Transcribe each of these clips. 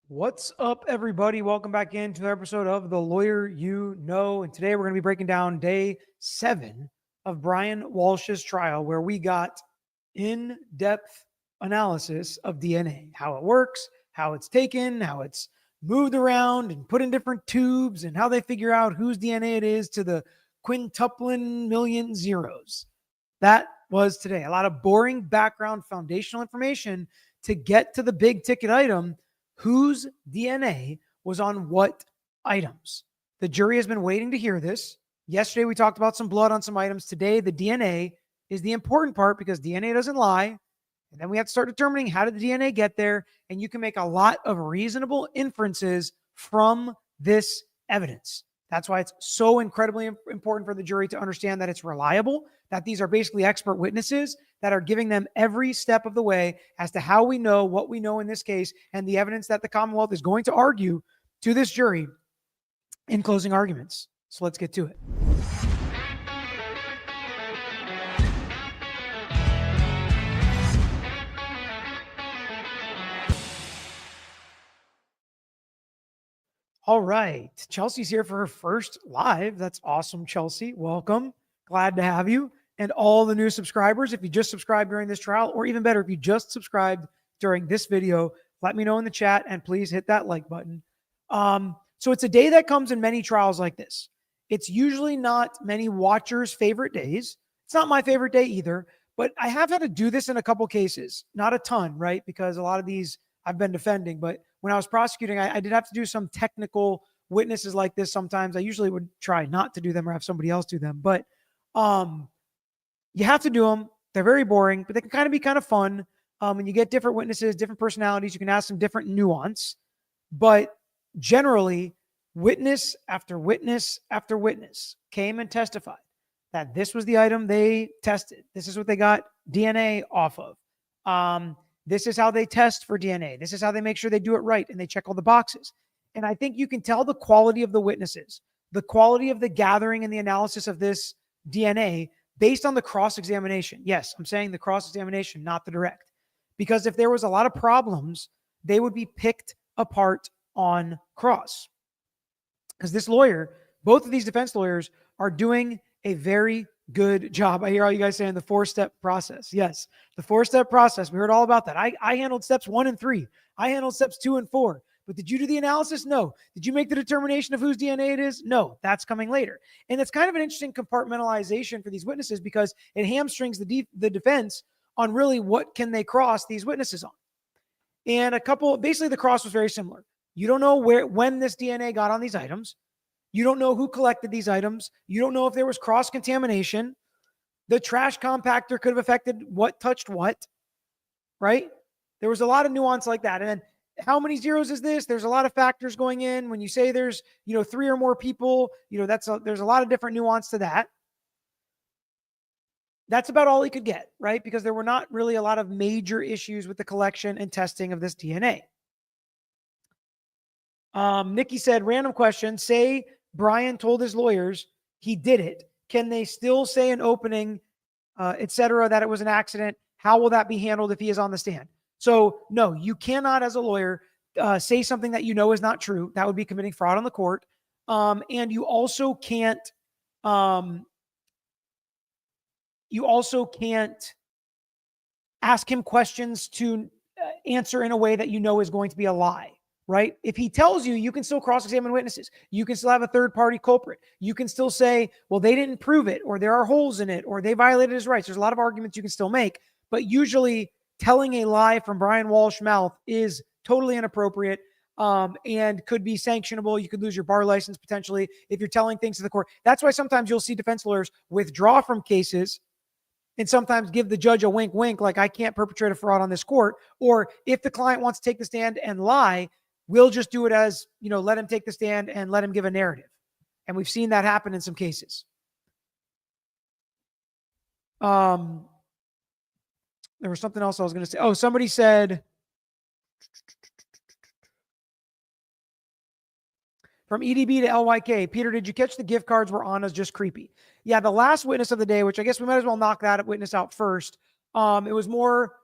What's up, everybody? Welcome back into the episode of The Lawyer You Know. And today we're going to be breaking down day 7 of Brian Walshe's trial, where we got in-depth analysis of DNA, how it works, how it's taken, how it's moved around and put in different tubes, and how they figure out whose DNA it is to the quintuplin million zeros. That was today. A lot of boring background foundational information to get to the big ticket item. Whose DNA was on what items? The jury has been waiting to hear this. Yesterday, we talked about some blood on some items. Today, the DNA is the important part because DNA doesn't lie. And then we have to start determining how did the DNA get there? And you can make a lot of reasonable inferences from this evidence. That's why it's so incredibly important for the jury to understand that it's reliable, that these are basically expert witnesses that are giving them every step of the way as to how we know what we know in this case and the evidence that the Commonwealth is going to argue to this jury in closing arguments. So let's get to it. All right. Chelsea's here for her first live. That's awesome, Chelsea. Welcome. Glad to have you. And all the new subscribers, if you just subscribed during this trial, or even better, if you just subscribed during this video, let me know in the chat and please hit that like button. So it's a day that comes in many trials like this. It's usually not many watchers' favorite days. It's not my favorite day either, but I have had to do this in a couple cases. Not a ton, right? Because a lot of these I've been defending, but when I was prosecuting, I did have to do some technical witnesses like this sometimes. I usually would try not to do them or have somebody else do them, but you have to do them. They're very boring, but they can kind of fun. And you get different witnesses, different personalities. You can ask some different nuance, but generally, witness after witness after witness came and testified that this was the item they tested. This is what they got DNA off of. This is how they test for DNA. This is how they make sure they do it right and they check all the boxes. And I think you can tell the quality of the witnesses, the quality of the gathering and the analysis of this DNA based on the cross-examination. Yes, I'm saying the cross-examination, not the direct. Because if there was a lot of problems, they would be picked apart on cross. Because this lawyer, both of these defense lawyers are doing a very good job. I hear all you guys saying the 4-step process. Yes, the 4-step process. We heard all about that. I handled steps 1 and 3. I handled steps 2 and 4. But did you do the analysis? No. Did you make the determination of whose DNA it is? No. That's coming later. And it's kind of an interesting compartmentalization for these witnesses because it hamstrings the defense on really what can they cross these witnesses on. And basically the cross was very similar. You don't know when this DNA got on these items. You don't know who collected these items. You don't know if there was cross-contamination. The trash compactor could have affected what touched what, right? There was a lot of nuance like that. And then how many zeros is this? There's a lot of factors going in. When you say there's, 3 or more people, there's a lot of different nuance to that. That's about all he could get, right? Because there were not really a lot of major issues with the collection and testing of this DNA. Nikki said, random question, say Brian told his lawyers he did it. Can they still say in opening, etc., that it was an accident? How will that be handled if he is on the stand? So no, you cannot as a lawyer say something that you know is not true. That would be committing fraud on the court. And you also can't ask him questions to answer in a way that you know is going to be a lie. Right? If he tells you, you can still cross-examine witnesses. You can still have a third-party culprit. You can still say, well, they didn't prove it, or there are holes in it, or they violated his rights. There's a lot of arguments you can still make, but usually telling a lie from Brian Walsh's mouth is totally inappropriate and could be sanctionable. You could lose your bar license potentially if you're telling things to the court. That's why sometimes you'll see defense lawyers withdraw from cases and sometimes give the judge a wink, wink, like I can't perpetrate a fraud on this court. Or if the client wants to take the stand and lie, we'll just do it as, let him take the stand and let him give a narrative. And we've seen that happen in some cases. There was something else I was going to say. Oh, somebody said, from EDB to LYK, Peter, did you catch the gift cards were on as just creepy? Yeah, the last witness of the day, which I guess we might as well knock that witness out first. It was more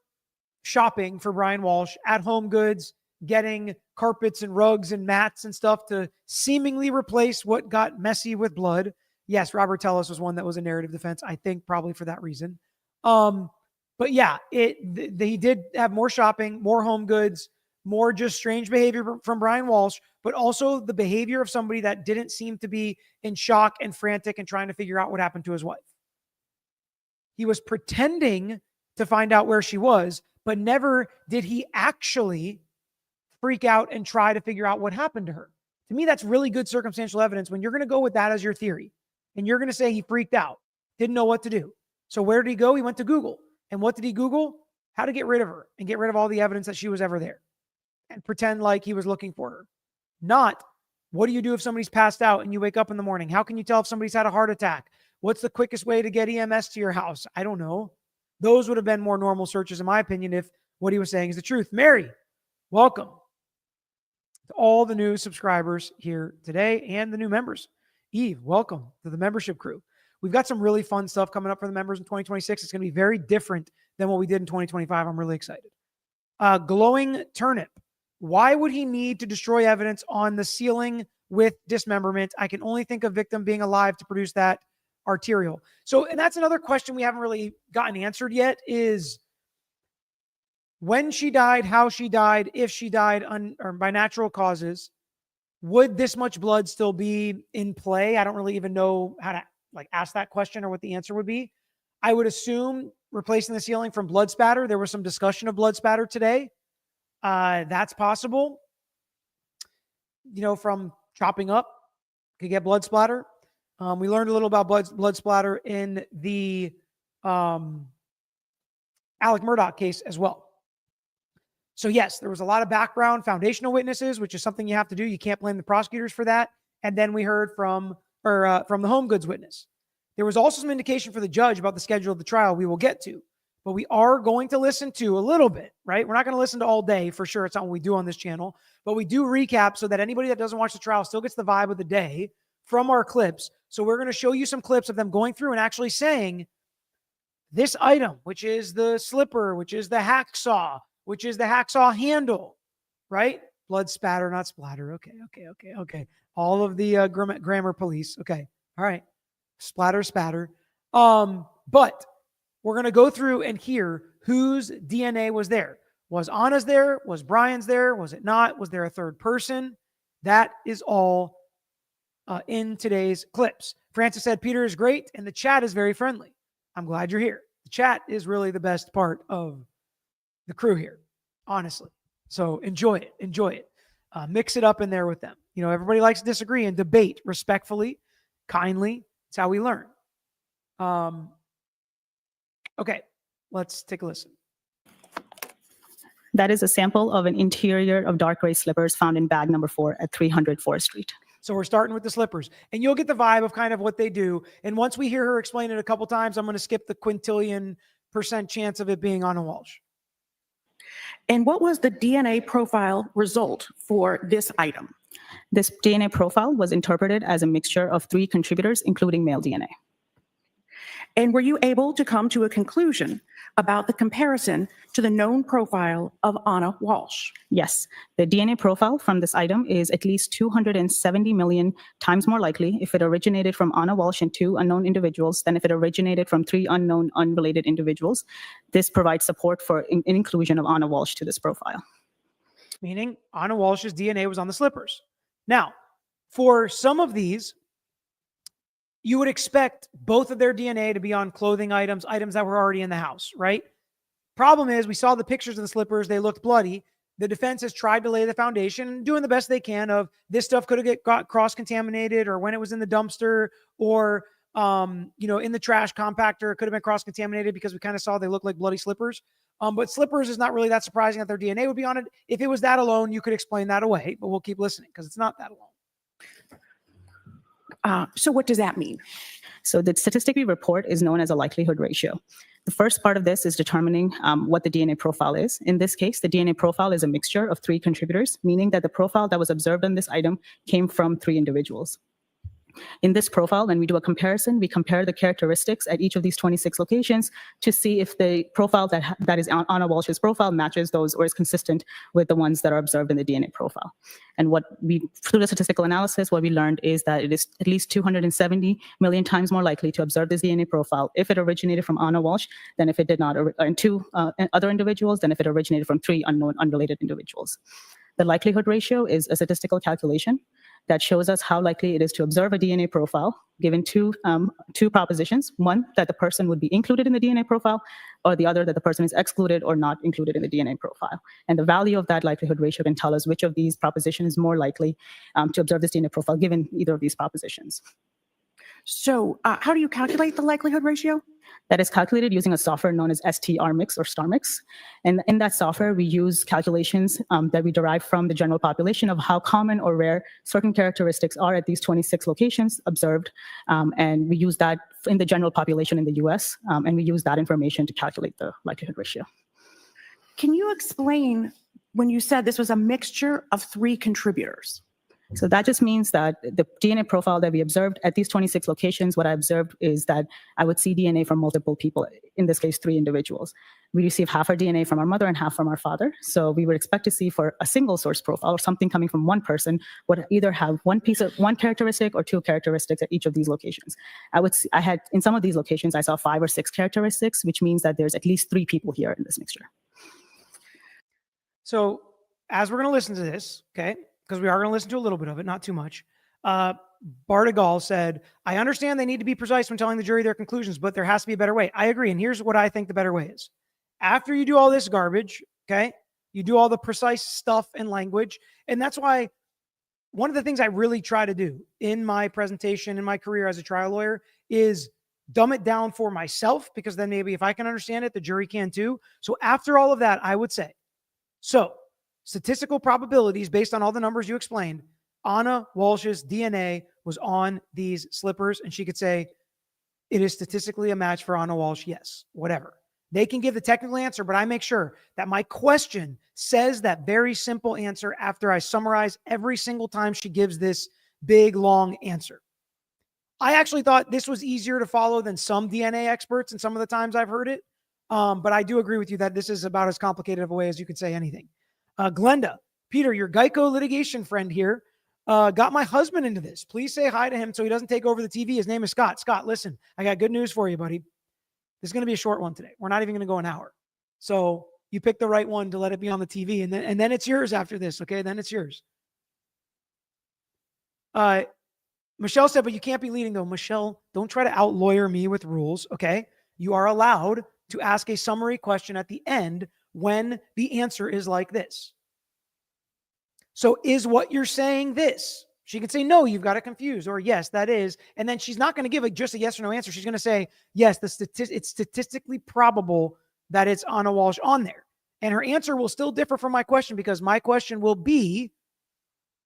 shopping for Brian Walshe, at home goods, getting carpets and rugs and mats and stuff to seemingly replace what got messy with blood. Yes, Robert Tellis was one that was a narrative defense, I think probably for that reason. But yeah, he did have more shopping, more home goods, more just strange behavior from Brian Walshe, but also the behavior of somebody that didn't seem to be in shock and frantic and trying to figure out what happened to his wife. He was pretending to find out where she was, but never did he actually freak out and try to figure out what happened to her. To me, that's really good circumstantial evidence when you're going to go with that as your theory. And you're going to say he freaked out, didn't know what to do. So where did he go? He went to Google. And what did he Google? How to get rid of her and get rid of all the evidence that she was ever there and pretend like he was looking for her. Not, what do you do if somebody's passed out and you wake up in the morning? How can you tell if somebody's had a heart attack? What's the quickest way to get EMS to your house? I don't know. Those would have been more normal searches, in my opinion, if what he was saying is the truth. Mary, welcome to all the new subscribers here today and the new members. Eve, welcome to the membership crew. We've got some really fun stuff coming up for the members in 2026. It's going to be very different than what we did in 2025. I'm really excited. Glowing Turnip. Why would he need to destroy evidence on the ceiling with dismemberment? I can only think of victim being alive to produce that arterial. So, and that's another question we haven't really gotten answered yet, is when she died, how she died, if she died or by natural causes, would this much blood still be in play? I don't really even know how to ask that question or what the answer would be. I would assume replacing the ceiling from blood spatter. There was some discussion of blood spatter today. That's possible. From chopping up, could get blood splatter. We learned a little about blood splatter in the Alec Murdaugh case as well. So yes, there was a lot of background foundational witnesses, which is something you have to do. You can't blame the prosecutors for that. And then we heard from the home goods witness. There was also some indication for the judge about the schedule of the trial we will get to. But we are going to listen to a little bit, right? We're not going to listen to all day for sure. It's not what we do on this channel. But we do recap so that anybody that doesn't watch the trial still gets the vibe of the day from our clips. So we're going to show you some clips of them going through and actually saying this item, which is the slipper, which is the hacksaw, which is the hacksaw handle, right? Blood spatter, not splatter. Okay. All of the grammar police. Okay. All right. Splatter, spatter. But we're going to go through and hear whose DNA was there. Was Anna's there? Was Brian's there? Was it not? Was there a third person? That is all in today's clips. Francis said, Peter is great and the chat is very friendly. I'm glad you're here. The chat is really the best part of the crew here, honestly. So enjoy it. Mix it up in there with them. Everybody likes to disagree and debate respectfully, kindly. It's how we learn. Okay, let's take a listen. That is a sample of an interior of dark gray slippers found in bag number 4 at 300 4th Street. So we're starting with the slippers, and you'll get the vibe of kind of what they do. And once we hear her explain it a couple times, I'm going to skip the quintillion % chance of it being Anna Walshe. And what was the DNA profile result for this item? This DNA profile was interpreted as a mixture of 3 contributors, including male DNA. And were you able to come to a conclusion about the comparison to the known profile of Anna Walshe? Yes, the DNA profile from this item is at least 270 million times more likely if it originated from Anna Walshe and 2 unknown individuals than if it originated from 3 unknown, unrelated individuals. This provides support for inclusion of Anna Walshe to this profile. Meaning Anna Walsh's DNA was on the slippers. Now, for some of these, you would expect both of their DNA to be on clothing items that were already in the house, right? Problem is, we saw the pictures of the slippers. They looked bloody. The defense has tried to lay the foundation, doing the best they can of this stuff could have got cross-contaminated, or when it was in the dumpster, or in the trash compactor, it could have been cross-contaminated because we kind of saw they look like bloody slippers. But slippers is not really that surprising that their DNA would be on it. If it was that alone, you could explain that away, but we'll keep listening because it's not that alone. So what does that mean? So the statistic we report is known as a likelihood ratio. The first part of this is determining what the DNA profile is. In this case, the DNA profile is a mixture of 3 contributors, meaning that the profile that was observed on this item came from 3 individuals. In this profile, when we do a comparison, we compare the characteristics at each of these 26 locations to see if the profile that is on Anna Walshe's profile matches those or is consistent with the ones that are observed in the DNA profile. And through the statistical analysis, what we learned is that it is at least 270 million times more likely to observe this DNA profile if it originated from Anna Walshe than if it did not, and two other individuals than if it originated from 3 unknown unrelated individuals. The likelihood ratio is a statistical calculation that shows us how likely it is to observe a DNA profile given two propositions. One, that the person would be included in the DNA profile, or the other, that the person is excluded or not included in the DNA profile. And the value of that likelihood ratio can tell us which of these propositions is more likely to observe this DNA profile given either of these propositions. So how do you calculate the likelihood ratio? That is calculated using a software known as STRmix or StarMix. And in that software, we use calculations that we derive from the general population of how common or rare certain characteristics are at these 26 locations observed. And we use that in the general population in the US, and we use that information to calculate the likelihood ratio. Can you explain when you said this was a mixture of 3 contributors? So that just means that the DNA profile that we observed at these 26 locations, what I observed is that I would see DNA from multiple people, in this case, 3 individuals. We receive half our DNA from our mother and half from our father. So we would expect to see for a single source profile or something coming from one person would either have one characteristic or 2 characteristics at each of these locations. In some of these locations, I saw 5 or 6 characteristics, which means that there's at least 3 people here in this mixture. So as we're going to listen to this, okay, because we are going to listen to a little bit of it, not too much. Bartigal said, I understand they need to be precise when telling the jury their conclusions, but there has to be a better way. I agree. And here's what I think the better way is. After you do all this garbage, okay, you do all the precise stuff and language. And that's why one of the things I really try to do in my presentation, in my career as a trial lawyer, is dumb it down for myself, because then maybe if I can understand it, the jury can too. So after all of that, I would say, so statistical probabilities based on all the numbers you explained, Anna Walshe's DNA was on these slippers, and she could say, it is statistically a match for Anna Walshe. Yes, whatever. They can give the technical answer, but I make sure that my question says that very simple answer after I summarize every single time she gives this big, long answer. I actually thought this was easier to follow than some DNA experts, and some of the times I've heard it. But I do agree with you that this is about as complicated of a way as you could say anything. Glenda, Peter, your Geico litigation friend here, got my husband into this. Please say hi to him so he doesn't take over the TV. His name is Scott. Scott, listen, I got good news for you, buddy. This is going to be a short one today. We're not even going to go an hour. So you pick the right one to let it be on the TV, and then it's yours after this, okay? Then it's yours. Michelle said, but you can't be leading, though. Michelle, don't try to out-lawyer me with rules, okay? You are allowed to ask a summary question at the end when the answer is like this. So is what you're saying this? She can say, no, you've got it confused, or yes, that is. And then she's not going to give just a yes or no answer. She's going to say, yes, it's statistically probable that it's Anna Walshe on there. And her answer will still differ from my question, because my question will be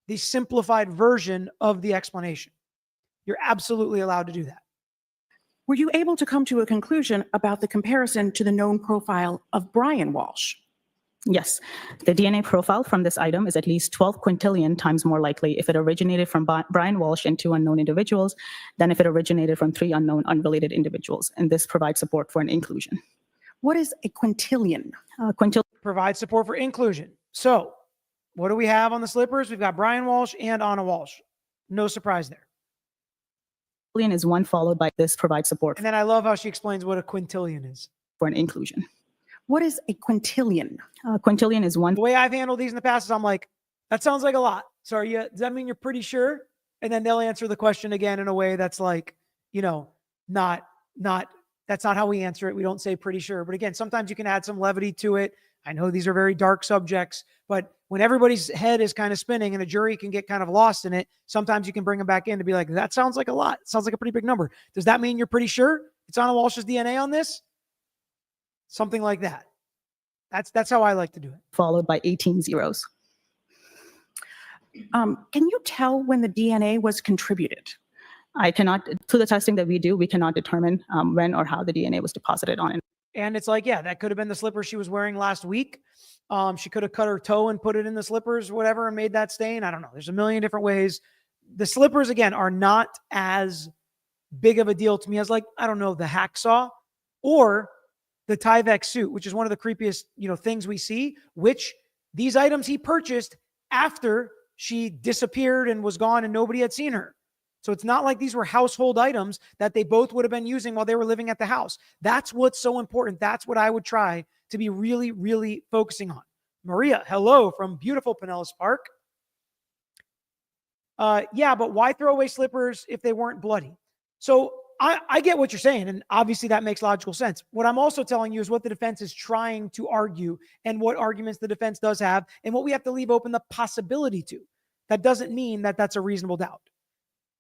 the simplified version of the explanation. You're absolutely allowed to do that. Were you able to come to a conclusion about the comparison to the known profile of Brian Walshe? Yes, the DNA profile from this item is at least 12 quintillion times more likely if it originated from Brian Walshe and 2 unknown individuals than if it originated from 3 unknown unrelated individuals. And this provides support for an inclusion. What is a quintillion? Quintillion provides support for inclusion. So what do we have on the slippers? We've got Brian Walshe and Anna Walshe. No surprise there. is 1 followed by this provides support And then I love how she explains what a quintillion is. for an inclusion. What is a quintillion? Quintillion is 1. The way I've handled these in the past is I'm like, that sounds like a lot. So does that mean you're pretty sure? And then they'll answer the question again in a way that's like, that's not how we answer it. We don't say pretty sure. But again, sometimes you can add some levity to it. I know these are very dark subjects, but when everybody's head is kind of spinning and a jury can get kind of lost in it, sometimes you can bring them back in to be like, that sounds like a lot. It sounds like a pretty big number. Does that mean you're pretty sure it's Anna Walshe's DNA on this? Something like that. That's how I like to do it. Followed by 18 zeros. Can you tell when the DNA was contributed? I cannot, through the testing that we do, we cannot determine when or how the DNA was deposited on it. And it's like, yeah, that could have been the slippers she was wearing last week. She could have cut her toe and put it in the slippers, whatever, and made that stain. I don't know. There's a million different ways. the slippers, again, are not as big of a deal to me as, like, I don't know, the hacksaw or the Tyvek suit, which is one of the creepiest, things we see, which these items he purchased after she disappeared and was gone and nobody had seen her. So it's not like these were household items that they both would have been using while they were living at the house. That's what's so important. That's what I would try to be really, really focusing on. Maria, hello from beautiful Pinellas Park. Yeah, but why throw away slippers if they weren't bloody? So I get what you're saying, and obviously that makes logical sense. What I'm also telling you is what the defense is trying to argue and what arguments the defense does have and what we have to leave open the possibility to. That doesn't mean that that's a reasonable doubt.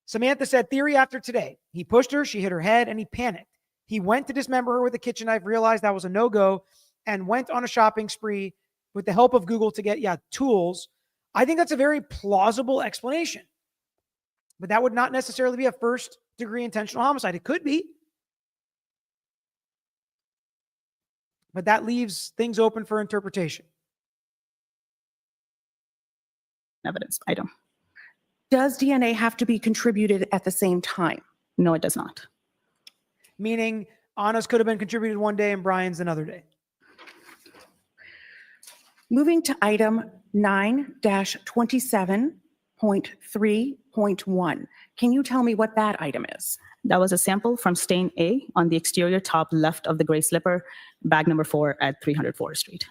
Samantha said, theory after today. He pushed her, she hit her head, and he panicked. He went to dismember her with a kitchen knife, realized that was a no-go, and went on a shopping spree with the help of Google to get, tools. I think that's a very plausible explanation. But that would not necessarily be a first-degree intentional homicide. It could be. But that leaves things open for interpretation. Evidence item. Does DNA have to be contributed at the same time? No, it does not. Meaning Anna's could have been contributed one day and Brian's another day. Moving to item 9-27.3.1. Can you tell me what that item is? That was a sample from stain A on the exterior top left of the gray slipper, bag number 4 at 300 Forest Street.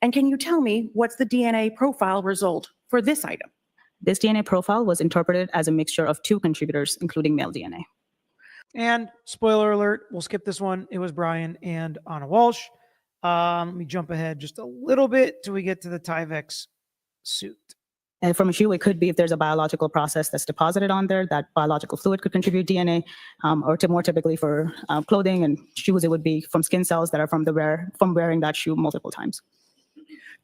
And can you tell me what's the DNA profile result for this item? This DNA profile was interpreted as a mixture of 2 contributors, including male DNA. And spoiler alert, we'll skip this one. It was Brian and Anna Walsh. Let me jump ahead just a little bit till we get to the Tyvek suit. And from a shoe, it could be if there's a biological process that's deposited on there, that biological fluid could contribute DNA, or more typically for clothing and shoes, it would be from skin cells that are from wearing that shoe multiple times.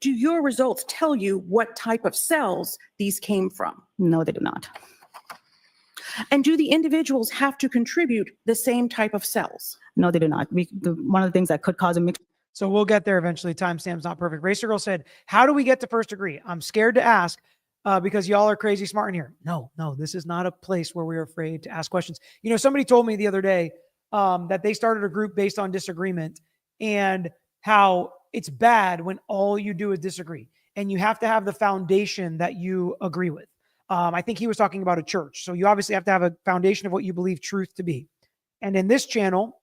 Do your results tell you what type of cells these came from? No, they do not. And do the individuals have to contribute the same type of cells? No, they do not. One of the things that could cause a mix. So we'll get there eventually. Timestamp's not perfect. Racer Girl said, how do we get to first degree? I'm scared to ask because y'all are crazy smart in here. No, this is not a place where we're afraid to ask questions. Somebody told me the other day that they started a group based on disagreement and how it's bad when all you do is disagree. And you have to have the foundation that you agree with. I think he was talking about a church. So you obviously have to have a foundation of what you believe truth to be. And in this channel,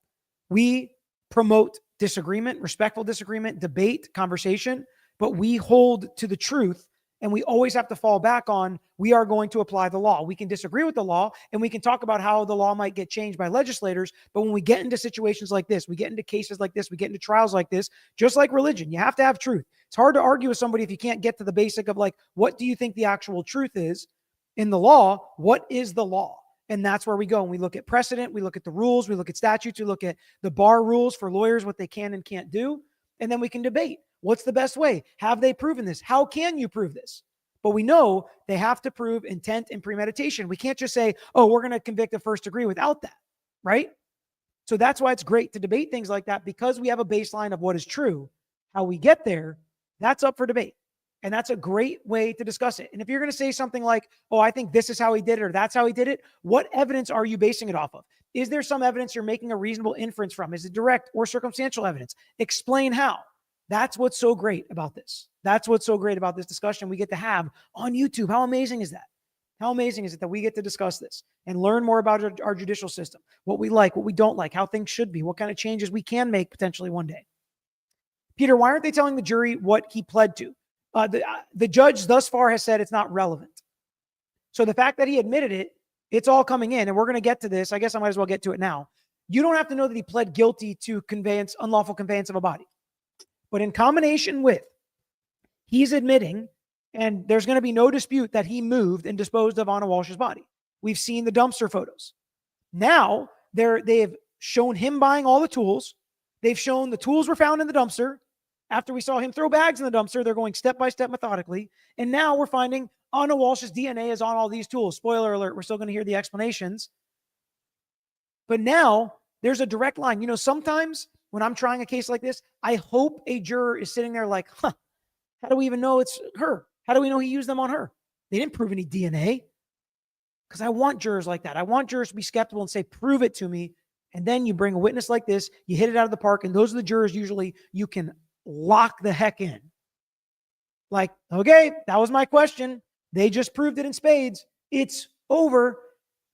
we promote disagreement, respectful disagreement, debate, conversation, but we hold to the truth. And we always have to fall back on, we are going to apply the law. We can disagree with the law and we can talk about how the law might get changed by legislators. But when we get into situations like this, we get into cases like this, we get into trials like this, just like religion, you have to have truth. It's hard to argue with somebody if you can't get to the basic of, like, what do you think the actual truth is in the law? What is the law? And that's where we go. And we look at precedent, we look at the rules, we look at statutes, we look at the bar rules for lawyers, what they can and can't do. And then we can debate. What's the best way? Have they proven this? How can you prove this? But we know they have to prove intent and premeditation. We can't just say, oh, we're going to convict a first degree without that, right? So that's why it's great to debate things like that, because we have a baseline of what is true. How we get there, that's up for debate. And that's a great way to discuss it. And if you're going to say something like, oh, I think this is how he did it, or that's how he did it, what evidence are you basing it off of? Is there some evidence you're making a reasonable inference from? Is it direct or circumstantial evidence? Explain how. That's what's so great about this. That's what's so great about this discussion we get to have on YouTube. How amazing is that? How amazing is it that we get to discuss this and learn more about our judicial system, what we like, what we don't like, how things should be, what kind of changes we can make potentially one day. Peter, why aren't they telling the jury what he pled to? The judge thus far has said it's not relevant. So the fact that he admitted it, it's all coming in, and we're going to get to this. I guess I might as well get to it now. You don't have to know that he pled guilty to unlawful conveyance of a body. But in combination with, he's admitting, and there's going to be no dispute that he moved and disposed of Anna Walsh's body. We've seen the dumpster photos. Now, they have shown him buying all the tools. They've shown the tools were found in the dumpster. After we saw him throw bags in the dumpster, they're going step by step methodically. And now we're finding Anna Walsh's DNA is on all these tools. Spoiler alert, we're still going to hear the explanations. But now there's a direct line. Sometimes when I'm trying a case like this, I hope a juror is sitting there like, how do we even know it's her? How do we know he used them on her? They didn't prove any DNA. because I want jurors like that. I want jurors to be skeptical and say, prove it to me. And then you bring a witness like this, you hit it out of the park, and those are the jurors usually you can lock the heck in. Like, okay, that was my question. They just proved it in spades. It's over.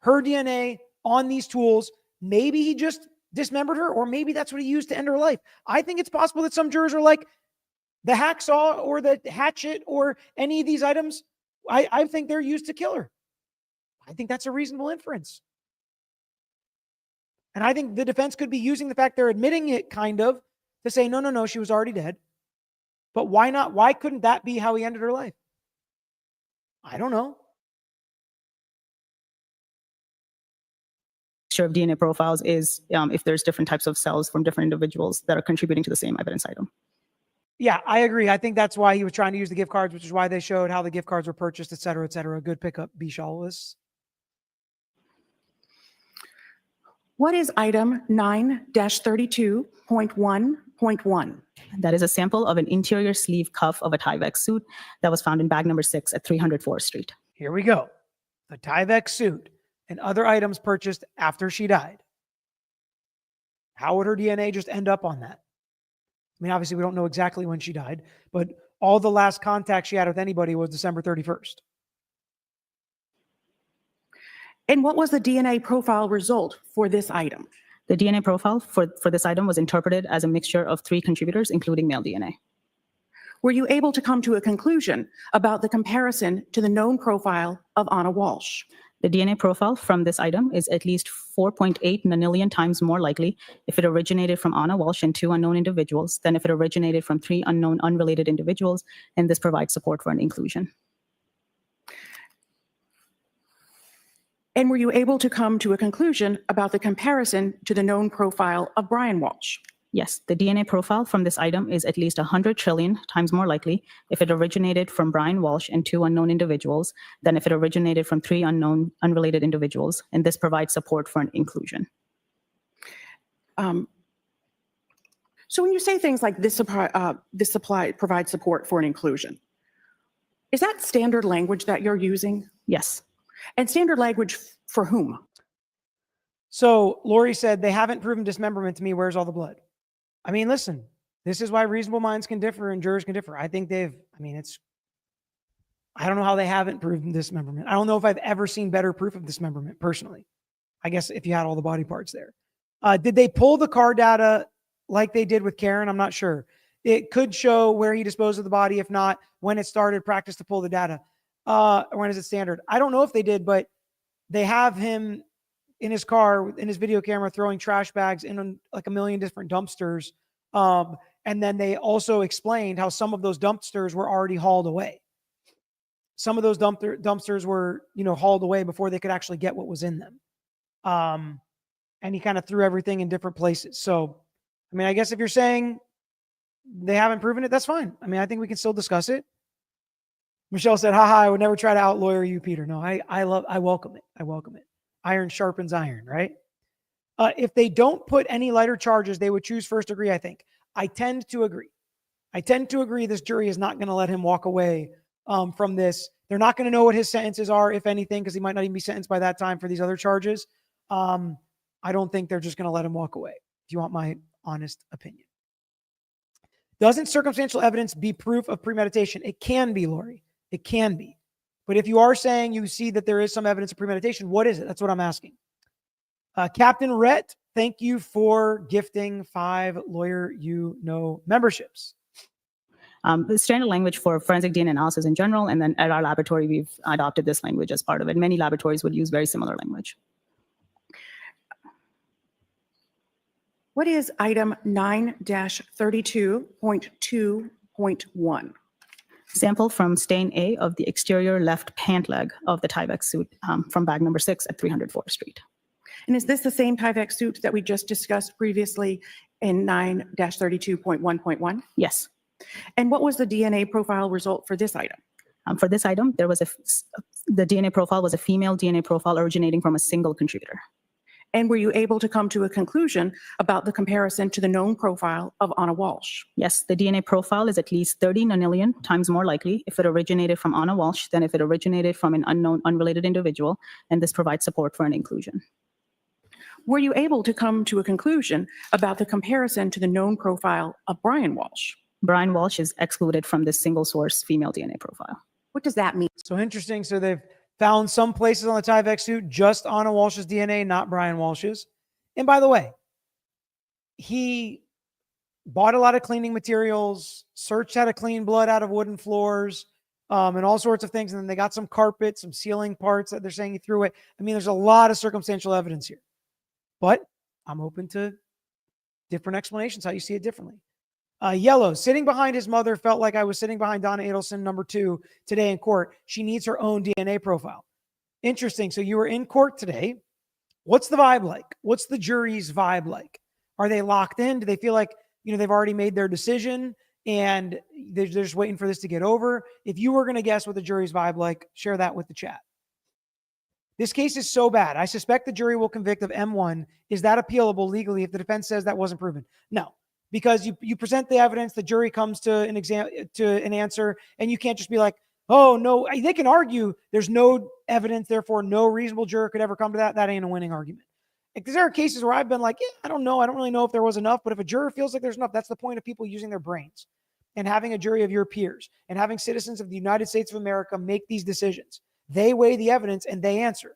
Her DNA on these tools. Maybe he just dismembered her, or maybe that's what he used to end her life. I think it's possible that some jurors are like, the hacksaw or the hatchet or any of these items, I think they're used to kill her. I think that's a reasonable inference. And I think the defense could be using the fact they're admitting it kind of to say, no, she was already dead. But why not? Why couldn't that be how he ended her life? I don't know. Of DNA profiles is if there's different types of cells from different individuals that are contributing to the same evidence item. Yeah, I agree. I think that's why he was trying to use the gift cards, which is why they showed how the gift cards were purchased, et cetera, et cetera. Good pickup, Bishal was. What is item 9-32.1.1? That is a sample of an interior sleeve cuff of a Tyvek suit that was found in bag number 6 at 304th Street. Here we go. The Tyvek suit and other items purchased after she died. How would her DNA just end up on that? I mean, obviously, we don't know exactly when she died, but all the last contact she had with anybody was December 31st. And what was the DNA profile result for this item? The DNA profile for this item was interpreted as a mixture of 3 contributors, including male DNA. Were you able to come to a conclusion about the comparison to the known profile of Anna Walshe? The DNA profile from this item is at least 4.8 nonillion times more likely if it originated from Anna Walshe and 2 unknown individuals than if it originated from 3 unknown unrelated individuals, and this provides support for an inclusion. And were you able to come to a conclusion about the comparison to the known profile of Brian Walshe? Yes, the DNA profile from this item is at least 100 trillion times more likely if it originated from Brian Walshe and 2 unknown individuals than if it originated from 3 unknown unrelated individuals, and this provides support for an inclusion. So when you say things like this provides support for an inclusion, is that standard language that you're using? Yes. And standard language for whom? So Lori said, they haven't proven dismemberment to me. Where's all the blood? I mean, listen, this is why reasonable minds can differ and jurors can differ. I think I don't know how they haven't proven dismemberment. I don't know if I've ever seen better proof of dismemberment personally. I guess if you had all the body parts there. Did they pull the car data like they did with Karen? I'm not sure. It could show where he disposed of the body. If not, when it started, practice to pull the data. When is it standard? I don't know if they did, but they have him in his car, in his video camera, throwing trash bags in like a million different dumpsters. And then they also explained how some of those dumpsters were already hauled away. Some of those dumpsters were, hauled away before they could actually get what was in them. And he kind of threw everything in different places. So, I mean, I guess if you're saying they haven't proven it, that's fine. I mean, I think we can still discuss it. Michelle said, haha, I would never try to outlawyer you, Peter. No, I welcome it. I welcome it. Iron sharpens iron, right? If they don't put any lighter charges, they would choose first degree, I think. I tend to agree. This jury is not going to let him walk away from this. They're not going to know what his sentences are, if anything, because he might not even be sentenced by that time for these other charges. I don't think they're just going to let him walk away, if you want my honest opinion. Doesn't circumstantial evidence be proof of premeditation? It can be, Lori. It can be. But if you are saying you see that there is some evidence of premeditation, what is it? That's what I'm asking. Captain Rhett, thank you for gifting 5 Lawyer You Know memberships. The standard language for forensic DNA analysis in general, and then at our laboratory, we've adopted this language as part of it. Many laboratories would use very similar language. What is item 9-32.2.1? Sample from stain A of the exterior left pant leg of the Tyvek suit from bag number 6 at 304th Street. And is this the same Tyvek suit that we just discussed previously in 9-32.1.1? Yes. And what was the DNA profile result for this item? For this item, the DNA profile was a female DNA profile originating from a single contributor. And were you able to come to a conclusion about the comparison to the known profile of Anna Walsh? Yes, the DNA profile is at least 30 nonillion times more likely if it originated from Anna Walsh than if it originated from an unknown, unrelated individual, and this provides support for an inclusion. Were you able to come to a conclusion about the comparison to the known profile of Brian Walsh? Brian Walsh is excluded from this single source female DNA profile. What does that mean? So interesting. So they've found some places on the Tyvek suit just Anna Walsh's DNA, not Brian Walsh's. And by the way, he bought a lot of cleaning materials, searched how to clean blood out of wooden floors, and all sorts of things. And then they got some carpet, some ceiling parts that they're saying he threw it. I mean, there's a lot of circumstantial evidence here. But I'm open to different explanations, how you see it differently. Yellow, sitting behind his mother felt like I was sitting behind Donna Adelson, number 2, today in court. She needs her own DNA profile. Interesting. So you were in court today. What's the vibe like? What's the jury's vibe like? Are they locked in? Do they feel like, they've already made their decision and they're just waiting for this to get over? If you were going to guess what the jury's vibe like, share that with the chat. This case is so bad. I suspect the jury will convict of M1. Is that appealable legally if the defense says that wasn't proven? No. Because you present the evidence, the jury comes to an answer, and you can't just be like, oh, no. They can argue there's no evidence, therefore no reasonable juror could ever come to that. That ain't a winning argument. Because there are cases where I've been like, I don't know. I don't really know if there was enough. But if a juror feels like there's enough, that's the point of people using their brains and having a jury of your peers and having citizens of the United States of America make these decisions. They weigh the evidence and they answer.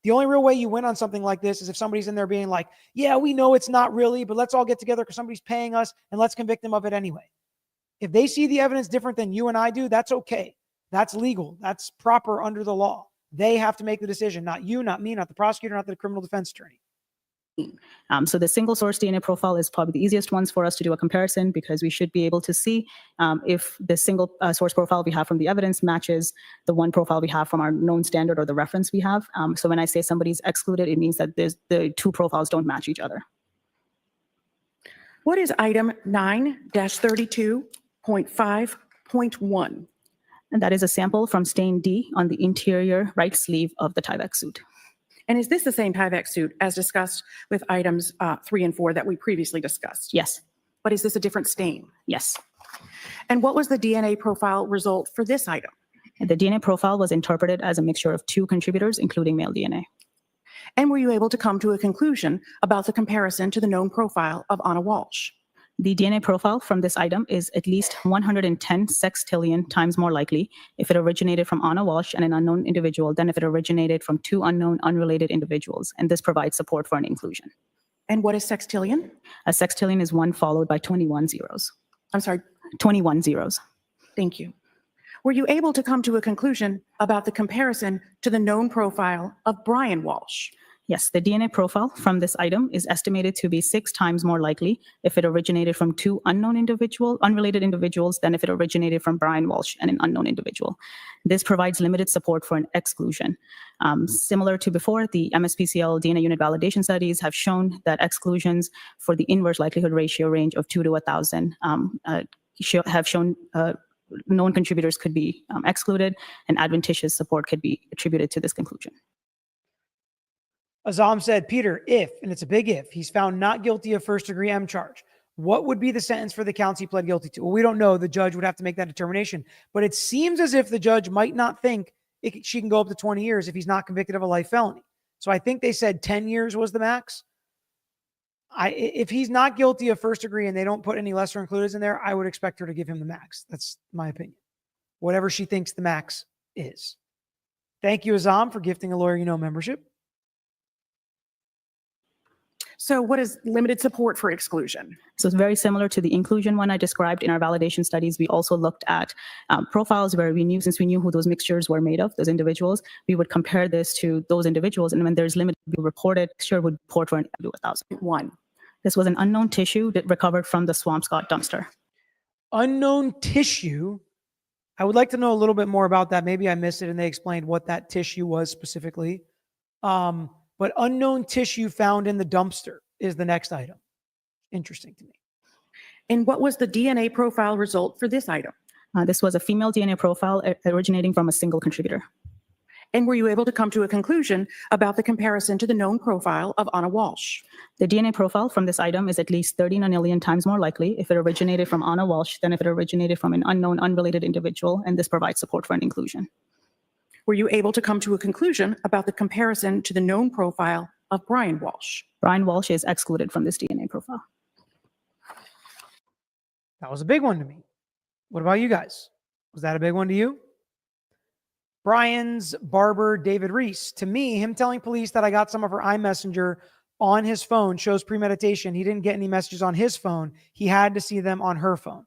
The only real way you win on something like this is if somebody's in there being like, yeah, we know it's not really, but let's all get together because somebody's paying us and let's convict them of it anyway. If they see the evidence different than you and I do, that's okay. That's legal. That's proper under the law. They have to make the decision, not you, not me, not the prosecutor, not the criminal defense attorney. So the single source DNA profile is probably the easiest ones for us to do a comparison because we should be able to see if the single source profile we have from the evidence matches the one profile we have from our known standard or the reference we have. So when I say somebody's excluded, it means that the two profiles don't match each other. What is item 9-32.5.1? And that is a sample from stain D on the interior right sleeve of the Tyvek suit. And is this the same Tyvek suit as discussed with items 3 and 4 that we previously discussed? Yes. But is this a different stain? Yes. And what was the DNA profile result for this item? The DNA profile was interpreted as a mixture of 2 contributors, including male DNA. And were you able to come to a conclusion about the comparison to the known profile of Anna Walsh? The DNA profile from this item is at least 110 sextillion times more likely if it originated from Anna Walsh and an unknown individual than if it originated from 2 unknown, unrelated individuals, and this provides support for an inclusion. And what is sextillion? A sextillion is 1 followed by 21 zeros. I'm sorry. 21 zeros. Thank you. Were you able to come to a conclusion about the comparison to the known profile of Brian Walsh? Yes, the DNA profile from this item is estimated to be 6 times more likely if it originated from 2 unrelated individuals than if it originated from Brian Walsh and an unknown individual. This provides limited support for an exclusion. Similar to before, the MSPCL DNA unit validation studies have shown that exclusions for the inverse likelihood ratio range of 2 to 1,000 have shown known contributors could be excluded, and adventitious support could be attributed to this conclusion. Azam said, Peter, if, and it's a big if, he's found not guilty of first-degree M charge, what would be the sentence for the counts he pled guilty to? Well, we don't know. The judge would have to make that determination. But it seems as if the judge might not think she can go up to 20 years if he's not convicted of a life felony. So I think they said 10 years was the max. If he's not guilty of first degree and they don't put any lesser included in there, I would expect her to give him the max. That's my opinion. Whatever she thinks the max is. Thank you, Azam, for gifting a Lawyer You Know membership. So what is limited support for exclusion? So it's very similar to the inclusion one I described in our validation studies. We also looked at profiles where since we knew who those mixtures were made of, those individuals, we would compare this to those individuals. And when there's limited reported, mixture would report for an 1,000. 1. This was an unknown tissue that recovered from the Swampscott dumpster. Unknown tissue. I would like to know a little bit more about that. Maybe I missed it and they explained what that tissue was specifically. But unknown tissue found in the dumpster is the next item. Interesting to me. And what was the DNA profile result for this item? This was a female DNA profile originating from a single contributor. And were you able to come to a conclusion about the comparison to the known profile of Anna Walshe? The DNA profile from this item is at least 30 nonillion times more likely if it originated from Anna Walshe than if it originated from an unknown, unrelated individual, and this provides support for an inclusion. Were you able to come to a conclusion about the comparison to the known profile of Brian Walshe? Brian Walshe is excluded from this DNA profile. That was a big one to me. What about you guys? Was that a big one to you? Brian's barber, David Reese. To me, him telling police that I got some of her iMessenger on his phone shows premeditation. He didn't get any messages on his phone. He had to see them on her phone.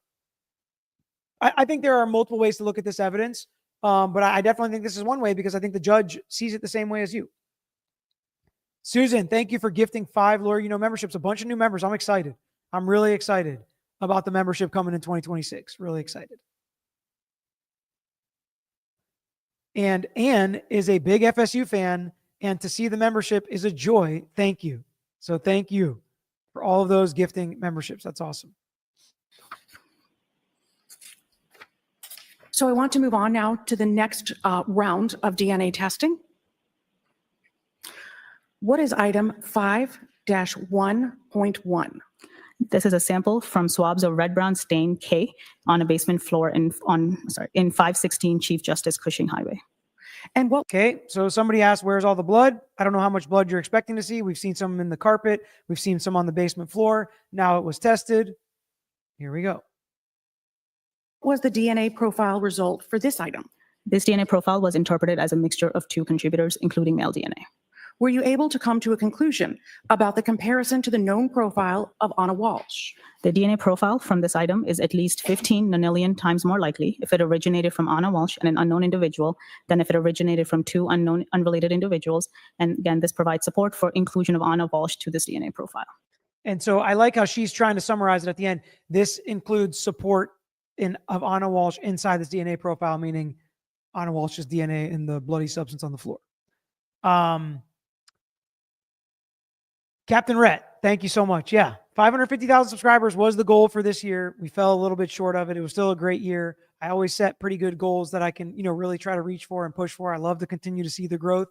I think there are multiple ways to look at this evidence, but I definitely think this is one way because I think the judge sees it the same way as you. Susan, thank you for gifting 5 Lawyer You Know memberships, a bunch of new members. I'm excited. I'm really excited about the membership coming in 2026. Really excited. And Ann is a big FSU fan, and to see the membership is a joy. Thank you. So thank you for all of those gifting memberships. That's awesome. So I want to move on now to the next round of DNA testing. What is item 5-1.1? This is a sample from swabs of red-brown stain K on a basement floor in 516 Chief Justice Cushing Highway. And what? Okay, so somebody asked, where's all the blood? I don't know how much blood you're expecting to see. We've seen some in the carpet. We've seen some on the basement floor. Now it was tested. Here we go. Was the DNA profile result for this item? This DNA profile was interpreted as a mixture of 2 contributors, including male DNA. Were you able to come to a conclusion about the comparison to the known profile of Anna Walshe? The DNA profile from this item is at least 15 nonillion times more likely if it originated from Anna Walshe and an unknown individual than if it originated from 2 unknown, unrelated individuals. And again, this provides support for inclusion of Anna Walshe to this DNA profile. And so I like how she's trying to summarize it at the end. This includes support of Anna Walshe inside this DNA profile, meaning Anna Walsh's DNA in the bloody substance on the floor. Captain Rhett, thank you so much. Yeah, 550,000 subscribers was the goal for this year. We fell a little bit short of it. It was still a great year. I always set pretty good goals that I can, really try to reach for and push for. I love to continue to see the growth.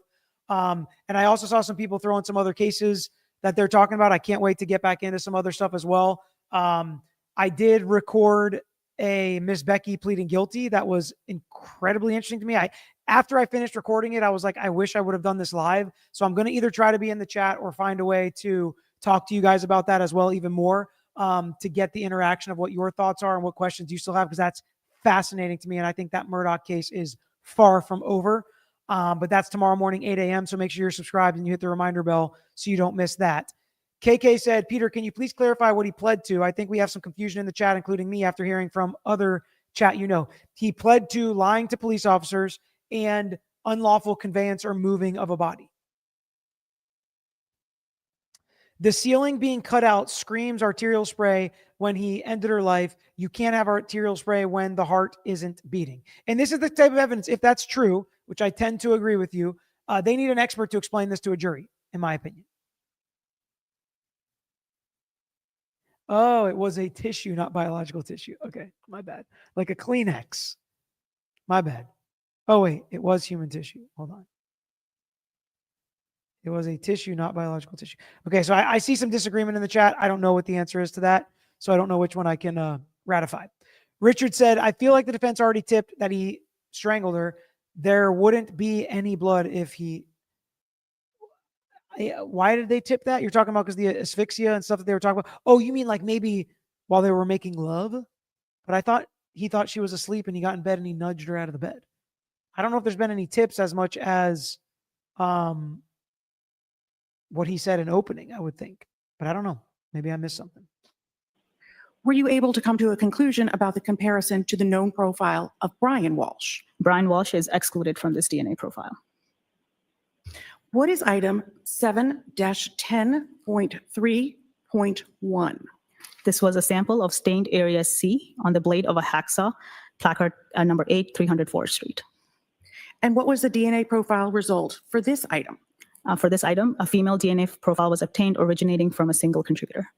And I also saw some people throwing some other cases that they're talking about. I can't wait to get back into some other stuff as well. I did record a Miss Becky pleading guilty. That was incredibly interesting to me. After I finished recording it, I was like, I wish I would have done this live. So I'm going to either try to be in the chat or find a way to talk to you guys about that as well, even more, to get the interaction of what your thoughts are and what questions you still have, because that's fascinating to me. And I think that Murdaugh case is far from over. But that's tomorrow morning, 8 a.m. So make sure you're subscribed and you hit the reminder bell so you don't miss that. KK said, Peter, can you please clarify what he pled to? I think we have some confusion in the chat, including me, after hearing from other chat. He pled to lying to police officers and unlawful conveyance or moving of a body. The ceiling being cut out screams arterial spray when he ended her life. You can't have arterial spray when the heart isn't beating. And this is the type of evidence, if that's true, which I tend to agree with you, they need an expert to explain this to a jury, in my opinion. Oh, it was a tissue, not biological tissue. Okay, my bad. Like a Kleenex. My bad. Oh, wait, it was human tissue. Hold on. It was a tissue, not biological tissue. Okay, so I see some disagreement in the chat. I don't know what the answer is to that, so I don't know which one I can ratify. Richard said, I feel like the defense already tipped that he strangled her. There wouldn't be any blood if he... Why did they tip that? You're talking about because the asphyxia and stuff that they were talking about? Oh, you mean like maybe while they were making love? But he thought she was asleep and he got in bed and he nudged her out of the bed. I don't know if there's been any tips as much as what he said in opening, I would think. But I don't know. Maybe I missed something. Were you able to come to a conclusion about the comparison to the known profile of Brian Walshe? Brian Walshe is excluded from this DNA profile. What is item 7-10.3.1? This was a sample of stained area C on the blade of a hacksaw, placard number 8, 300 4th Street. And what was the DNA profile result for this item? For this item, a female DNA profile was obtained originating from a single contributor.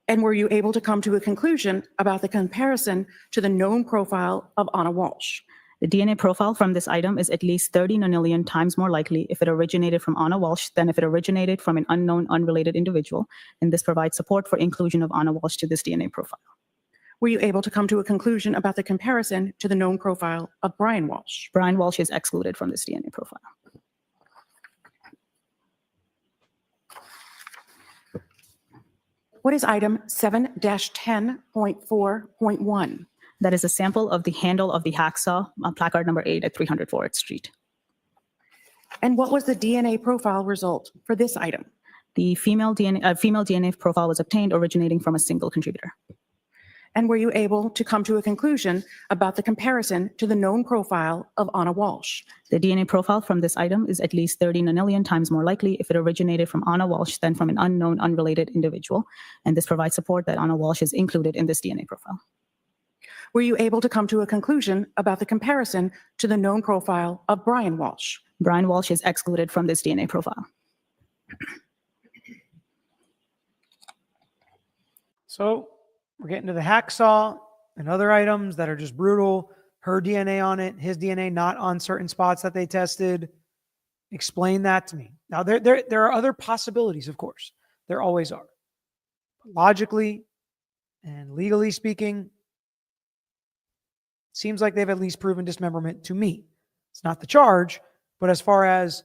And were you able to come to a conclusion about the comparison to the known profile of Anna Walshe? The DNA profile from this item is at least 30 nonillion times more likely if it originated from Anna Walsh than if it originated from an unknown, unrelated individual, and this provides support for inclusion of Anna Walsh to this DNA profile. Were you able to come to a conclusion about the comparison to the known profile of Brian Walsh? Brian Walsh is excluded from this DNA profile. What is item 7-10.4.1? That is a sample of the handle of the hacksaw, placard number 8 at 300 4th Street. And what was the DNA profile result for this item? The female DNA profile was obtained originating from a single contributor. And were you able to come to a conclusion about the comparison to the known profile of Anna Walsh? The DNA profile from this item is at least 30 nonillion times more likely if it originated from Anna Walsh than from an unknown, unrelated individual, and this provides support that Anna Walsh is included in this DNA profile. Were you able to come to a conclusion about the comparison to the known profile of Brian Walsh? Brian Walsh is excluded from this DNA profile. So we're getting to the hacksaw and other items that are just brutal. Her DNA on it, his DNA not on certain spots that they tested. Explain that to me. Now, there are other possibilities, of course. There always are. Logically and legally speaking, seems like they've at least proven dismemberment to me. It's not the charge, but as far as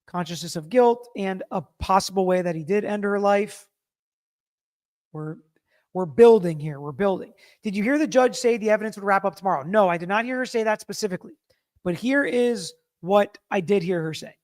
consciousness of guilt and a possible way that he did end her life, we're building here. We're building. Did you hear the judge say the evidence would wrap up tomorrow? No, I did not hear her say that specifically. But here is what I did hear her say.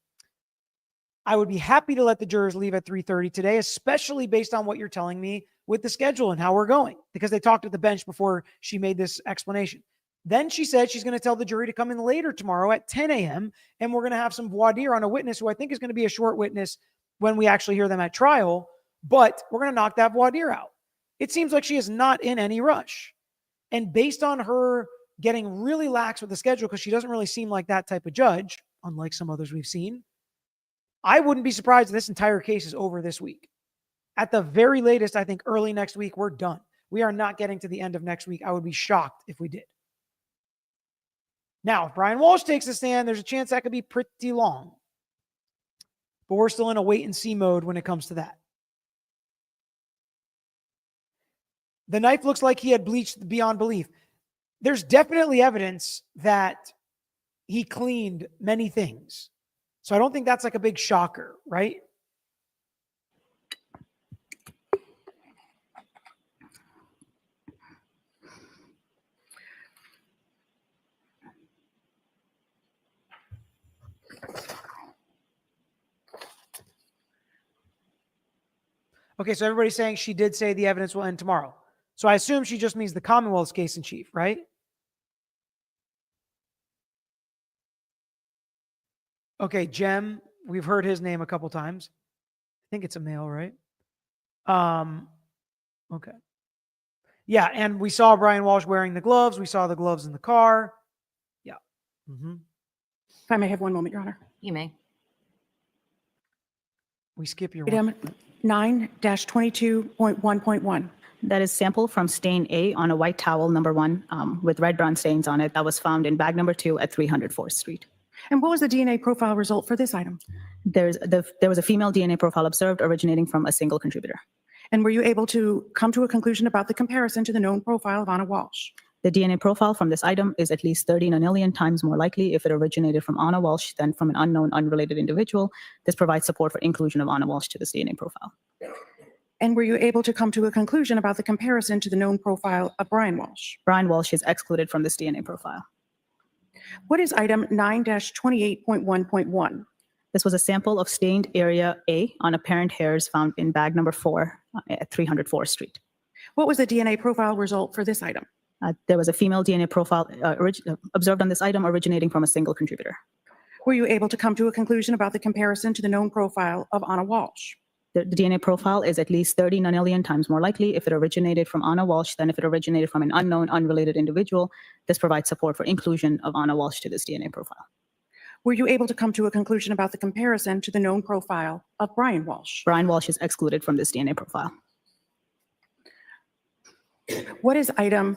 I would be happy to let the jurors leave at 3:30 today, especially based on what you're telling me with the schedule and how we're going, because they talked at the bench before she made this explanation. Then she said she's going to tell the jury to come in later tomorrow at 10 a.m. and we're going to have some voir dire on a witness who I think is going to be a short witness when we actually hear them at trial, but we're going to knock that voir dire out. It seems like she is not in any rush. And based on her getting really lax with the schedule, because she doesn't really seem like that type of judge, unlike some others we've seen, I wouldn't be surprised if this entire case is over this week. At the very latest, I think early next week, we're done. We are not getting to the end of next week. I would be shocked if we did. Now, if Brian Walsh takes a stand, there's a chance that could be pretty long. But we're still in a wait and see mode when it comes to that. The knife looks like he had bleached beyond belief. There's definitely evidence that he cleaned many things. So I don't think that's like a big shocker, right? Okay, so everybody's saying she did say the evidence will end tomorrow. So I assume she just means the Commonwealth's case in chief, right? Okay, Jem, we've heard his name a couple times. I think it's a male, right? Okay. Yeah, and we saw Brian Walsh wearing the gloves. We saw the gloves in the car. Yeah. Mm-hmm. If I may have one moment, Your Honor. You may. We skip your Item 9-22.1.1. That is sample from stain A on a white towel, number 1, with red-brown stains on it that was found in bag number 2 at 300 4th Street. And what was the DNA profile result for this item? There was a female DNA profile observed originating from a single contributor. And were you able to come to a conclusion about the comparison to the known profile of Anna Walsh? The DNA profile from this item is at least 30 nonillion times more likely if it originated from Anna Walsh than from an unknown, unrelated individual. This provides support for inclusion of Anna Walsh to this DNA profile. And were you able to come to a conclusion about the comparison to the known profile of Brian Walsh? Brian Walsh is excluded from this DNA profile. What is item 9-28.1.1? This was a sample of stained area A on apparent hairs found in bag number 4 at 300 4th Street. What was the DNA profile result for this item? There was a female DNA profile observed on this item originating from a single contributor. Were you able to come to a conclusion about the comparison to the known profile of Anna Walsh? The DNA profile is at least 30 nonillion times more likely if it originated from Anna Walsh than if it originated from an unknown, unrelated individual. This provides support for inclusion of Anna Walsh to this DNA profile. Were you able to come to a conclusion about the comparison to the known profile of Brian Walsh? Brian Walsh is excluded from this DNA profile. What is item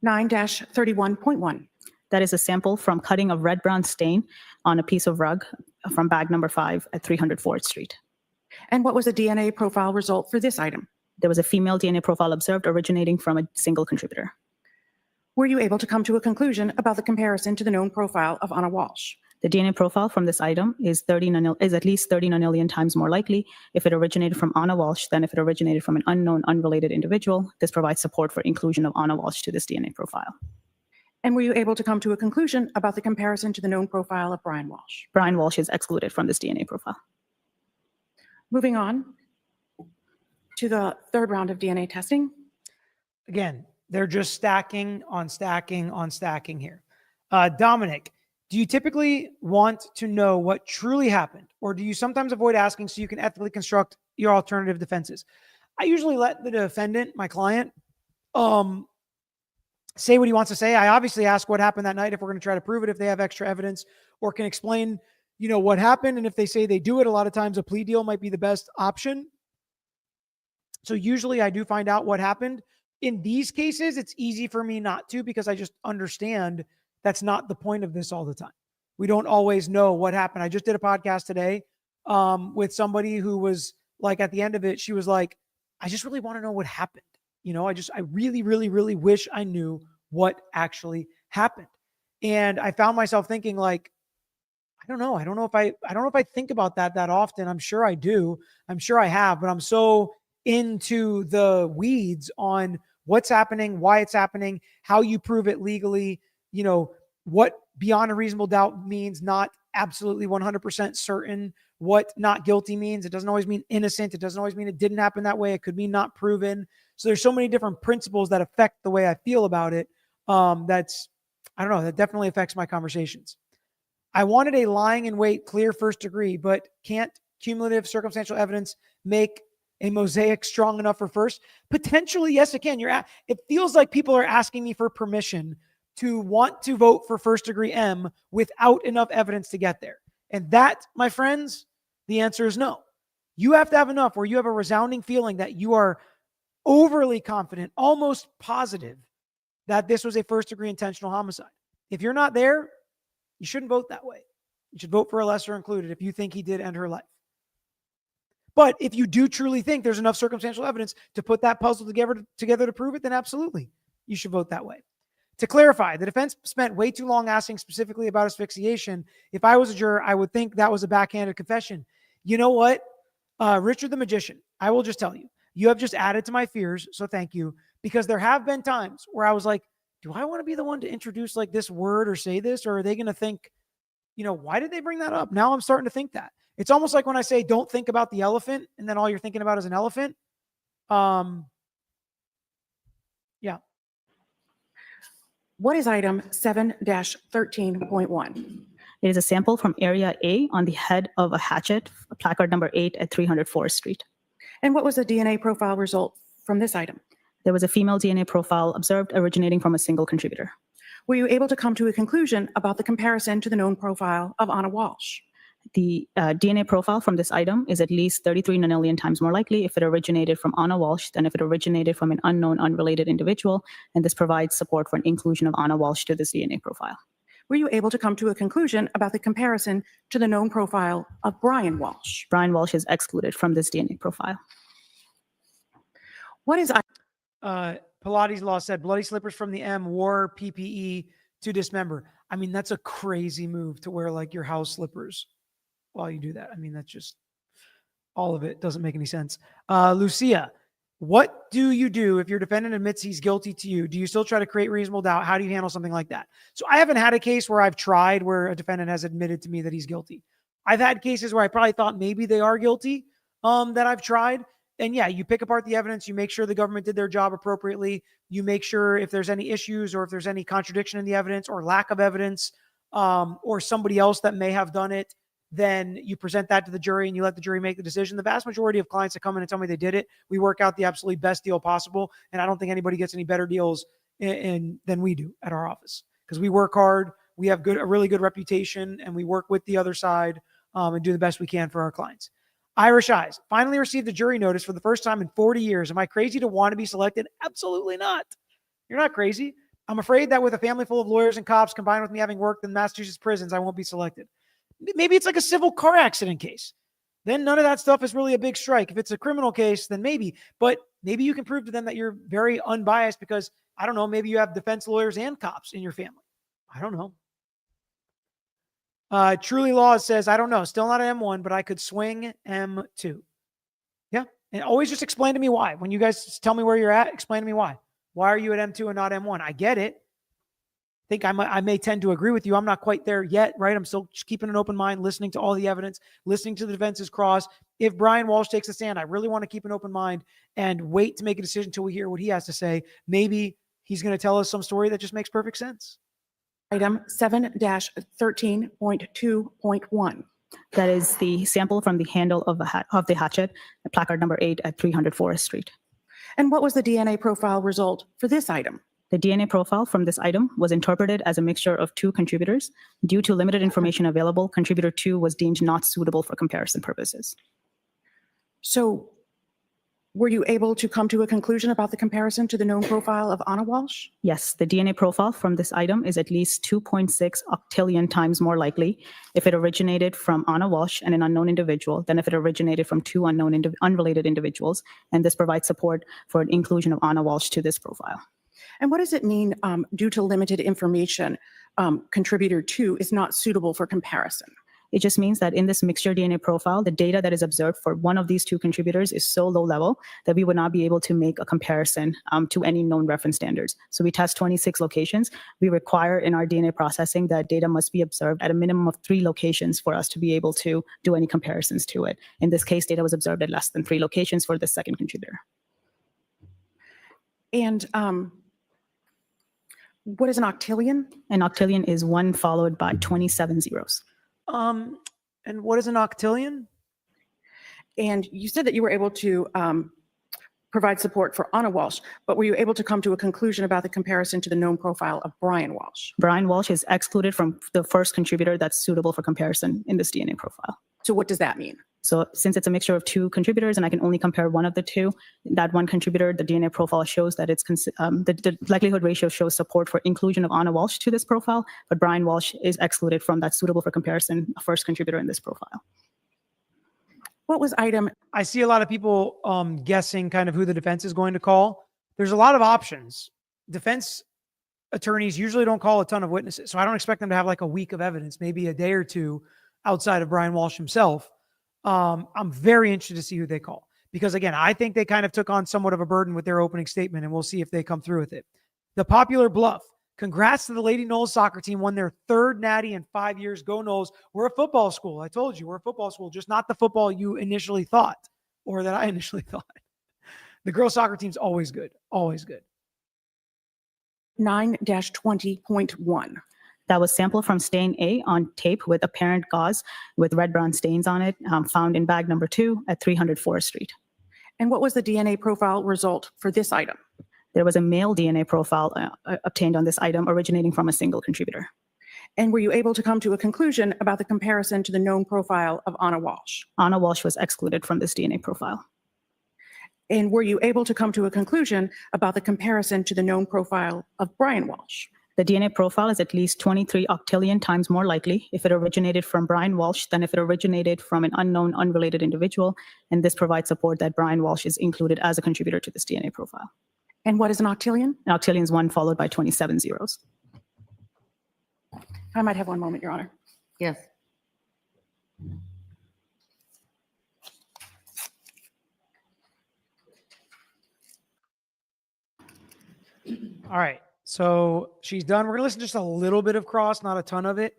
9-31.1? That is a sample from cutting of red-brown stain on a piece of rug from bag number 5 at 300 4th Street. And what was the DNA profile result for this item? There was a female DNA profile observed originating from a single contributor. Were you able to come to a conclusion about the comparison to the known profile of Anna Walsh? The DNA profile from this item is at least 30 nonillion times more likely if it originated from Anna Walsh than if it originated from an unknown, unrelated individual. This provides support for inclusion of Anna Walsh to this DNA profile. And were you able to come to a conclusion about the comparison to the known profile of Brian Walsh? Brian Walsh is excluded from this DNA profile. Moving on to the third round of DNA testing. Again, they're just stacking on stacking on stacking here. Dominic, do you typically want to know what truly happened, or do you sometimes avoid asking so you can ethically construct your alternative defenses? I usually let the defendant, my client, say what he wants to say. I obviously ask what happened that night if we're going to try to prove it, if they have extra evidence or can explain, what happened. And if they say they do it, a lot of times a plea deal might be the best option. So usually I do find out what happened. In these cases, it's easy for me not to, because I just understand that's not the point of this all the time. We don't always know what happened. I just did a podcast today with somebody who was like, at the end of it, she was like, I just really want to know what happened. I really, really, really wish I knew what actually happened. And I found myself thinking like, I don't know if I think about that often. I'm sure I do. I'm sure I have, but I'm so into the weeds on what's happening, why it's happening, how you prove it legally, what beyond a reasonable doubt means, not absolutely 100% certain, what not guilty means. It doesn't always mean innocent. It doesn't always mean it didn't happen that way. It could mean not proven. So there's so many different principles that affect the way I feel about it. That definitely affects my conversations. I wanted a lying in wait, clear first degree, but can't cumulative circumstantial evidence make a mosaic strong enough for first? Potentially, yes, it can. It feels like people are asking me for permission to want to vote for first degree M without enough evidence to get there. And that, my friends, the answer is no. You have to have enough where you have a resounding feeling that you are overly confident, almost positive that this was a first degree intentional homicide. If you're not there, you shouldn't vote that way. You should vote for a lesser included if you think he did end her life. But if you do truly think there's enough circumstantial evidence to put that puzzle together to prove it, then absolutely, you should vote that way. To clarify, the defense spent way too long asking specifically about asphyxiation. If I was a juror, I would think that was a backhanded confession. You know what? Richard the Magician, I will just tell you, you have just added to my fears, so thank you, because there have been times where I was like, do I want to be the one to introduce like this word or say this, or are they going to think, why did they bring that up? Now I'm starting to think that. It's almost like when I say, don't think about the elephant, and then all you're thinking about is an elephant. Yeah. What is item 7-13.1? It is a sample from Area A on the head of a hatchet, placard number 8 at 300 4th Street. And what was the DNA profile result from this item? There was a female DNA profile observed originating from a single contributor. Were you able to come to a conclusion about the comparison to the known profile of Anna Walsh? The DNA profile from this item is at least 33 nonillion times more likely if it originated from Anna Walsh than if it originated from an unknown, unrelated individual, and this provides support for an inclusion of Anna Walsh to this DNA profile. Were you able to come to a conclusion about the comparison to the known profile of Brian Walsh? Brian Walsh is excluded from this DNA profile. What is Pilates law said bloody slippers from the M wore PPE to dismember. I mean, that's a crazy move to wear like your house slippers while you do that. I mean, that's just all of it doesn't make any sense. Lucia, what do you do if your defendant admits he's guilty to you? Do you still try to create reasonable doubt? How do you handle something like that? So I haven't had a case where I've tried where a defendant has admitted to me that he's guilty. I've had cases where I probably thought maybe they are guilty that I've tried. And yeah, you pick apart the evidence, you make sure the government did their job appropriately. You make sure if there's any issues or if there's any contradiction in the evidence or lack of evidence or somebody else that may have done it, then you present that to the jury and you let the jury make the decision. The vast majority of clients that come in and tell me they did it, we work out the absolutely best deal possible. And I don't think anybody gets any better deals than we do at our office because we work hard. We have a really good reputation and we work with the other side and do the best we can for our clients. Irish Eyes, finally received a jury notice for the first time in 40 years. Am I crazy to want to be selected? Absolutely not. You're not crazy. I'm afraid that with a family full of lawyers and cops combined with me having worked in Massachusetts prisons, I won't be selected. Maybe it's like a civil car accident case. Then none of that stuff is really a big strike. If it's a criminal case, then maybe. But maybe you can prove to them that you're very unbiased because, I don't know, maybe you have defense lawyers and cops in your family. I don't know. Truly Laws says, I don't know. Still not an M1, but I could swing M2. Yeah. And always just explain to me why. When you guys tell me where you're at, explain to me why. Why are you at M2 and not M1? I get it. I think I may tend to agree with you. I'm not quite there yet, right? I'm still just keeping an open mind, listening to all the evidence, listening to the defense's cross. If Brian Walshe takes a stand, I really want to keep an open mind and wait to make a decision until we hear what he has to say. Maybe he's going to tell us some story that just makes perfect sense. Item 7-13.2.1. That is the sample from the handle of the hatchet, placard number 8 at 300 Forest Street. And what was the DNA profile result for this item? The DNA profile from this item was interpreted as a mixture of 2 contributors. Due to limited information available, contributor 2 was deemed not suitable for comparison purposes. So were you able to come to a conclusion about the comparison to the known profile of Anna Walshe? Yes, the DNA profile from this item is at least 2.6 octillion times more likely if it originated from Anna Walshe and an unknown individual than if it originated from 2 unrelated individuals, and this provides support for an inclusion of Anna Walshe to this profile. And what does it mean, due to limited information, contributor 2 is not suitable for comparison? It just means that in this mixture DNA profile, the data that is observed for one of these 2 contributors is so low level that we would not be able to make a comparison to any known reference standards. So we test 26 locations. We require in our DNA processing that data must be observed at a minimum of 3 locations for us to be able to do any comparisons to it. In this case, data was observed at less than 3 locations for the second contributor. And what is an octillion? An octillion is 1 followed by 27 zeros. And what is an octillion? And you said that you were able to provide support for Anna Walshe, but were you able to come to a conclusion about the comparison to the known profile of Brian Walshe? Brian Walshe is excluded from the first contributor that's suitable for comparison in this DNA profile. So what does that mean? So since it's a mixture of 2 contributors and I can only compare one of the 2, that one contributor, the DNA profile shows that it's the likelihood ratio shows support for inclusion of Anna Walshe to this profile, but Brian Walshe is excluded from that suitable for comparison first contributor in this profile. What was item? I see a lot of people guessing kind of who the defense is going to call. There's a lot of options. Defense attorneys usually don't call a ton of witnesses, so I don't expect them to have like a week of evidence, maybe a day or 2 outside of Brian Walshe himself. I'm very interested to see who they call because, again, I think they kind of took on somewhat of a burden with their opening statement, and we'll see if they come through with it. The popular bluff. Congrats to the Lady Knowles soccer team, won their 3rd natty in 5 years. Go Knowles. We're a football school. I told you, we're a football school, just not the football you initially thought or that I initially thought. The girls soccer team's always good, always good. 9-20.1. That was sample from stain A on tape with apparent gauze with red-brown stains on it, found in bag number 2 at 300 Forest Street. And what was the DNA profile result for this item? There was a male DNA profile obtained on this item originating from a single contributor. And were you able to come to a conclusion about the comparison to the known profile of Anna Walshe? Anna Walshe was excluded from this DNA profile. And were you able to come to a conclusion about the comparison to the known profile of Brian Walshe? The DNA profile is at least 23 octillion times more likely if it originated from Brian Walshe than if it originated from an unknown, unrelated individual, and this provides support that Brian Walshe is included as a contributor to this DNA profile. And what is an octillion? An octillion is 1 followed by 27 zeros. I might have one moment, Your Honor. Yes. All right. So she's done. We're going to listen to just a little bit of cross, not a ton of it.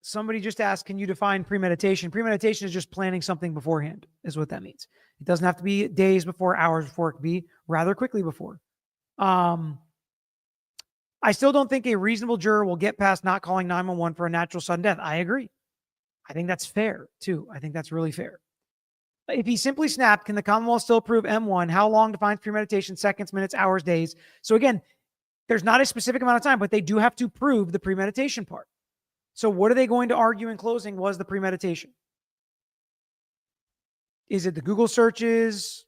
Somebody just asked, can you define premeditation? Premeditation is just planning something beforehand, is what that means. It doesn't have to be days before, hours before. It could be rather quickly before. I still don't think a reasonable juror will get past not calling 911 for a natural sudden death. I agree. I think that's fair, too. I think that's really fair. If he simply snapped, can the Commonwealth still prove M1? How long defines premeditation? Seconds, minutes, hours, days. So again, there's not a specific amount of time, but they do have to prove the premeditation part. So what are they going to argue in closing was the premeditation? Is it the Google searches?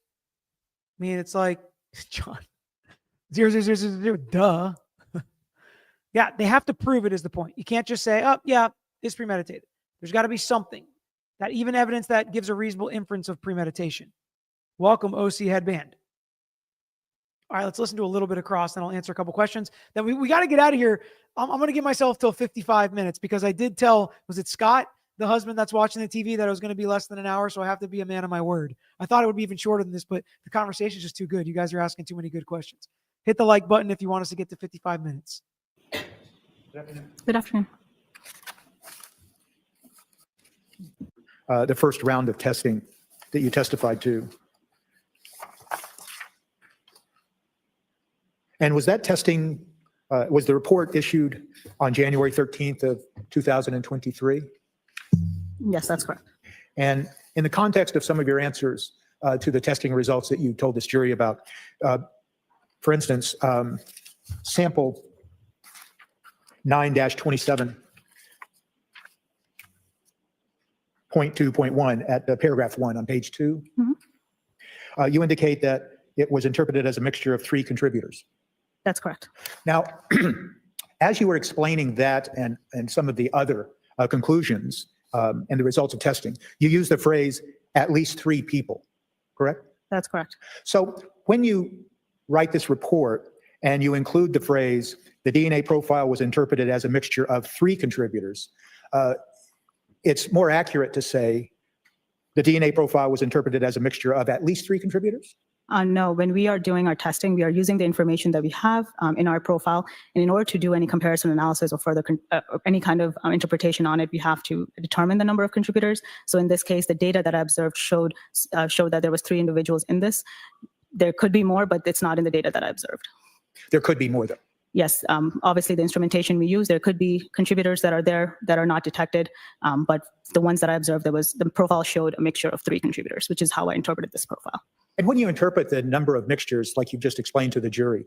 I mean, it's like John. 00000, duh. Yeah, they have to prove it is the point. You can't just say, oh, yeah, it's premeditated. There's got to be something, that even evidence that gives a reasonable inference of premeditation. Welcome, OC Headband. All right, let's listen to a little bit of Cross, and I'll answer a couple questions. Then we got to get out of here. I'm going to give myself till 55 minutes because I did tell, was it Scott, the husband that's watching the TV, that it was going to be less than an hour, so I have to be a man of my word. I thought it would be even shorter than this, but the conversation is just too good. You guys are asking too many good questions. Hit the like button if you want us to get to 55 minutes. Good afternoon. The first round of testing that you testified to. And was that testing, was the report issued on January 13th of 2023? Yes, that's correct. And in the context of some of your answers to the testing results that you told this jury about, for instance, sample 9-27.2.1 at paragraph 1 on page 2, you indicate that it was interpreted as a mixture of 3 contributors. That's correct. Now, as you were explaining that and some of the other conclusions and the results of testing, you used the phrase at least 3 people, correct? That's correct. So when you write this report and you include the phrase, the DNA profile was interpreted as a mixture of 3 contributors, it's more accurate to say the DNA profile was interpreted as a mixture of at least 3 contributors? No, when we are doing our testing, we are using the information that we have in our profile. And in order to do any comparison analysis or further any kind of interpretation on it, we have to determine the number of contributors. So in this case, the data that I observed showed that there was 3 individuals in this. There could be more, but it's not in the data that I observed. There could be more, though. Yes, obviously the instrumentation we use, there could be contributors that are there that are not detected, but the ones that I observed, the profile showed a mixture of 3 contributors, which is how I interpreted this profile. And when you interpret the number of mixtures, like you've just explained to the jury,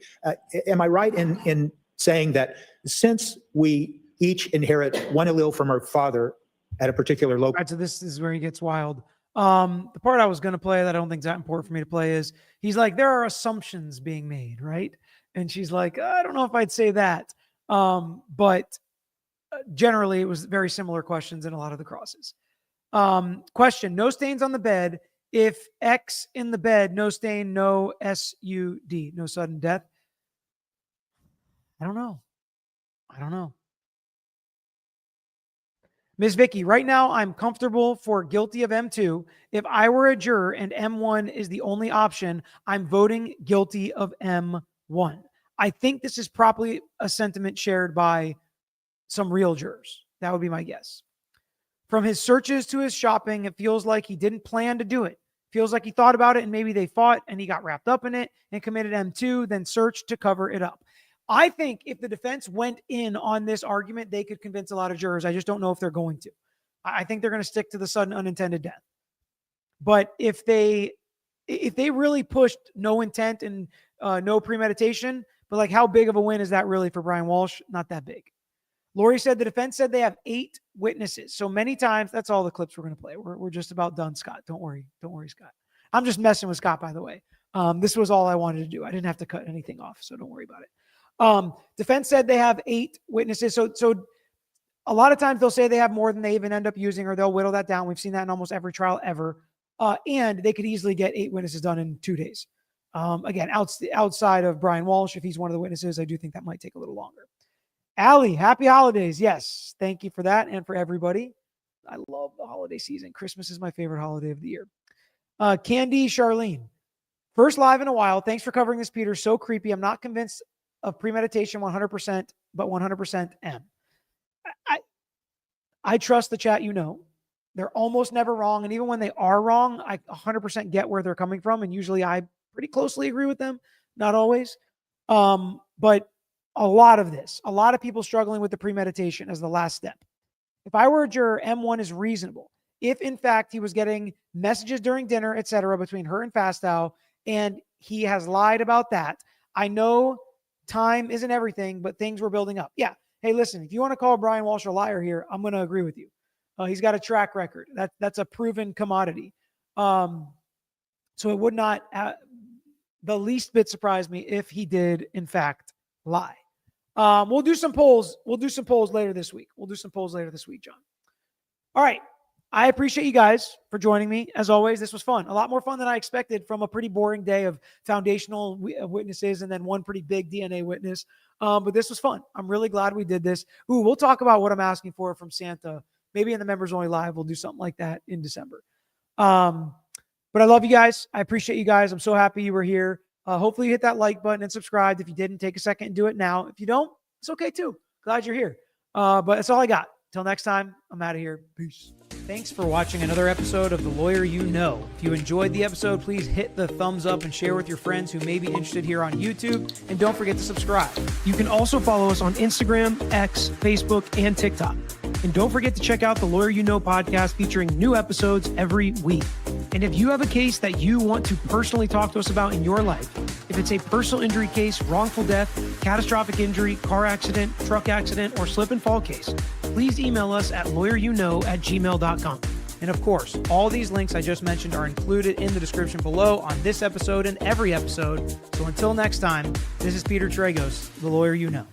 am I right in saying that since we each inherit one allele from our father at a particular local... Right, so this is where he gets wild. The part I was going to play that I don't think is that important for me to play is, he's like, there are assumptions being made, right? And she's like, I don't know if I'd say that. But generally, it was very similar questions in a lot of the crosses. Question, no stains on the bed. If X in the bed, no stain, no SUD, no sudden death. I don't know. Ms. Vicky, right now I'm comfortable for guilty of M2. If I were a juror and M1 is the only option, I'm voting guilty of M1. I think this is probably a sentiment shared by some real jurors. That would be my guess. From his searches to his shopping, it feels like he didn't plan to do it. Feels like he thought about it and maybe they fought and he got wrapped up in it and committed M2, then searched to cover it up. I think if the defense went in on this argument, they could convince a lot of jurors. I just don't know if they're going to. I think they're going to stick to the sudden unintended death. But if they really pushed no intent and no premeditation, but like how big of a win is that really for Brian Walshe? Not that big. Lori said the defense said they have 8 witnesses. So many times, that's all the clips we're going to play. We're just about done, Scott. Don't worry, Scott. I'm just messing with Scott, by the way. This was all I wanted to do. I didn't have to cut anything off, so don't worry about it. Defense said they have 8 witnesses. So a lot of times they'll say they have more than they even end up using, or they'll whittle that down. We've seen that in almost every trial ever. And they could easily get 8 witnesses done in 2 days. Again, outside of Brian Walshe, if he's one of the witnesses, I do think that might take a little longer. Allie, happy holidays. Yes, thank you for that and for everybody. I love the holiday season. Christmas is my favorite holiday of the year. Candy Charlene, first live in a while. Thanks for covering this, Peter. So creepy. I'm not convinced of premeditation 100%, but 100% am. I trust the chat, They're almost never wrong. And even when they are wrong, I 100% get where they're coming from. And usually I pretty closely agree with them. Not always. But a lot of people struggling with the premeditation as the last step. If I were a juror, M1 is reasonable. If in fact he was getting messages during dinner, etc., between her and Fastow, and he has lied about that, I know time isn't everything, but things were building up. Yeah. Hey, listen, if you want to call Brian Walshe a liar here, I'm going to agree with you. He's got a track record. That's a proven commodity. So it would not the least bit surprise me if he did, in fact, lie. We'll do some polls. We'll do some polls later this week. John. All right. I appreciate you guys for joining me. As always, this was fun. A lot more fun than I expected from a pretty boring day of foundational witnesses and then one pretty big DNA witness. But this was fun. I'm really glad we did this. Ooh, we'll talk about what I'm asking for from Santa. Maybe in the members only live, we'll do something like that in December. But I love you guys. I appreciate you guys. I'm so happy you were here. Hopefully you hit that like button and subscribe. If you didn't, take a second and do it now. If you don't, it's okay too. Glad you're here. But that's all I got. Till next time, I'm out of here. Peace. Thanks for watching another episode of The Lawyer You Know. If you enjoyed the episode, please hit the thumbs up and share with your friends who may be interested here on YouTube. And don't forget to subscribe. You can also follow us on Instagram, X, Facebook, and TikTok. And don't forget to check out the Lawyer You Know podcast featuring new episodes every week. And if you have a case that you want to personally talk to us about in your life, if it's a personal injury case, wrongful death, catastrophic injury, car accident, truck accident, or slip and fall case, please email us at lawyeryouknow@gmail.com. And of course, all these links I just mentioned are included in the description below on this episode and every episode. So until next time, this is Peter Tragos, The Lawyer You Know.